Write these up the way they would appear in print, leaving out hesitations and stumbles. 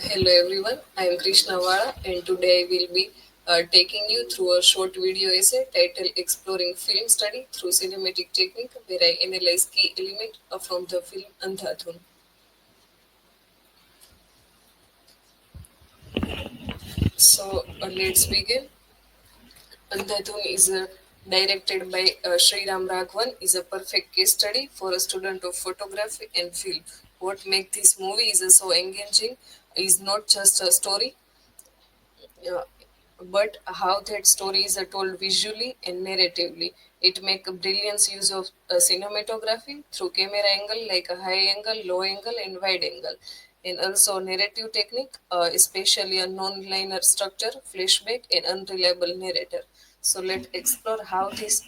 Hello everyone, I am Krishna Vara and today I will be taking you through a short video essay titled Exploring Film Study Through Cinematic Technique where I analyze key elements from the film Andhadhun. Let's begin. Andhadhun is directed by Sriram Raghavan is a perfect case study for a student of photography and film. What makes this movie is so engaging is not just a story uh, but how that story is told visually and narratively. It make a brilliant use of cinematography through camera angle like a high angle, low angle, and wide angle, and also narrative technique, especially a non-linear structure, flashback, and unreliable narrator. So let's explore how these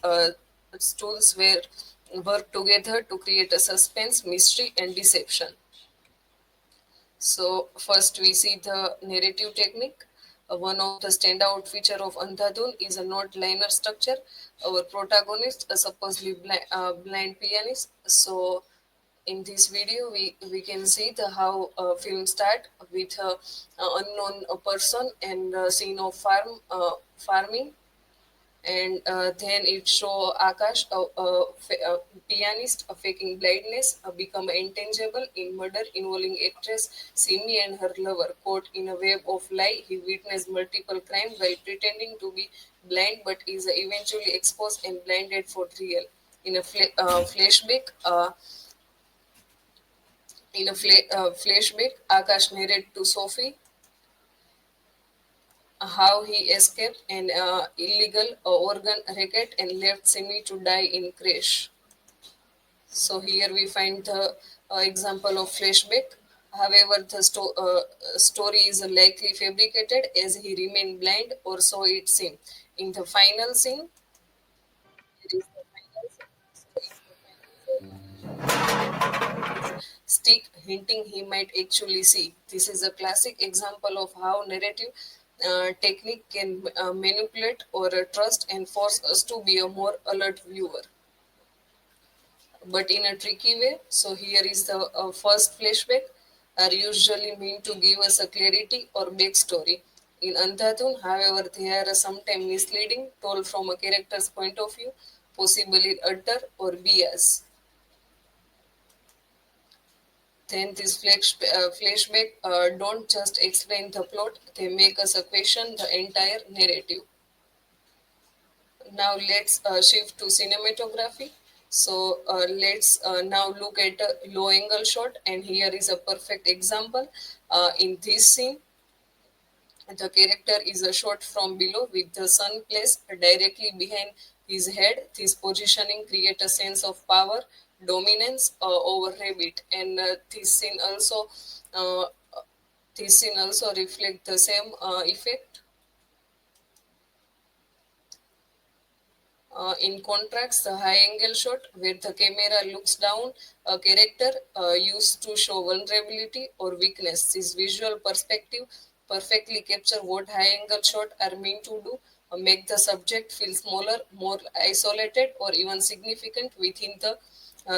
tools were work together to create a suspense, mystery, and deception. So first we see the narrative technique. One of the standout feature of Andhadhun is a not linear structure. Our protagonist, a supposedly blind pianist. So in this video, we can see the how film start with a unknown person and a scene of farming, and then it show Akash, a pianist, faking blindness, become intangible in murder involving actress Simi and her lover. Caught in a web of lie, he witnessed multiple crimes while pretending to be blind, but is eventually exposed and blinded for real. In a flashback, Akash narrated to Sophie how he escaped an illegal organ racket and left Simi to die in crash. So here we find the example of flashback. However, the story is likely fabricated as he remained blind or so it seemed. In the final scene, here is the final scene. So in the final scene, stick hinting he might actually see. This is a classic example of how narrative technique can manipulate or trust and force us to be a more alert viewer, but in a tricky way. So here is the first flashback are usually meant to give us a clarity or backstory. In Andhadhun, however, they are sometimes misleading, told from a character's point of view, possibly utter or bias. Then this flashback don't just explain the plot; they make us question the entire narrative. Now let's shift to cinematography. So let's now look at a low angle shot, and here is a perfect example. In this scene, the character is a shot from below with the sun placed directly behind his head. This positioning creates a sense of power, dominance over rabbit, and uh, this scene also reflect the same effect. In contrast, the high angle shot, where the camera looks down a character, used to show vulnerability or weakness. This visual perspective perfectly capture what high angle shot are meant to do, make the subject feel smaller, more isolated, or even significant within the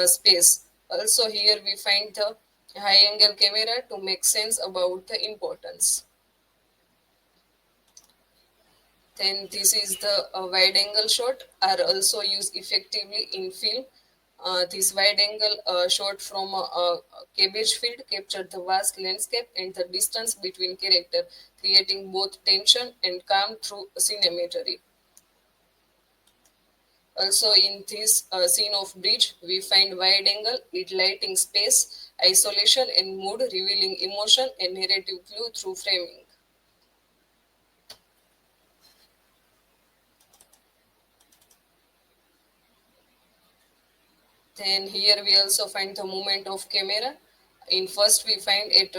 space. Also, here we find the high angle camera to make sense about the importance. Then this is the wide angle shot are also used effectively in film. This wide angle shot from a cabbage field captured the vast landscape and the distance between character, creating both tension and calm through cinematography. Also, in this scene of bridge, we find wide angle, it lighting space, isolation, and mood, revealing emotion and narrative clue through framing. Then here we also find the movement of camera. In first we find it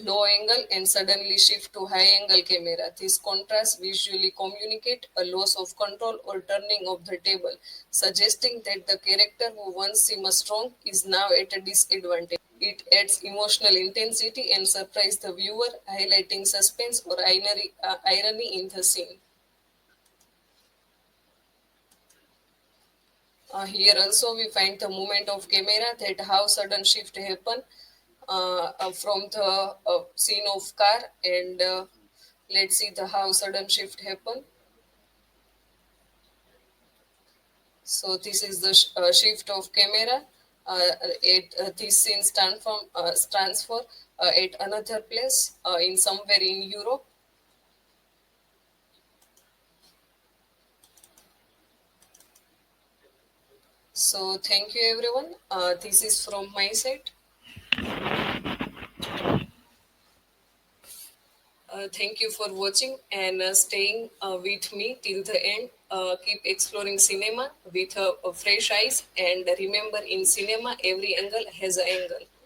low angle and suddenly shift to high angle camera. This contrast visually communicate a loss of control or turning of the table, suggesting that the character who once seemed strong is now at a disadvantage. It adds emotional intensity and surprise the viewer, highlighting suspense or irony in the scene. Here also we find the movement of camera that how sudden shift happen. from the scene of car, and let's see the how sudden shift happen. So this is the shift of camera. This scene transfer at another place in somewhere in Europe. So thank you everyone. This is from my side. Thank you for watching and staying with me till the end. Keep exploring cinema with fresh eyes, and remember, in cinema, every angle has an angle.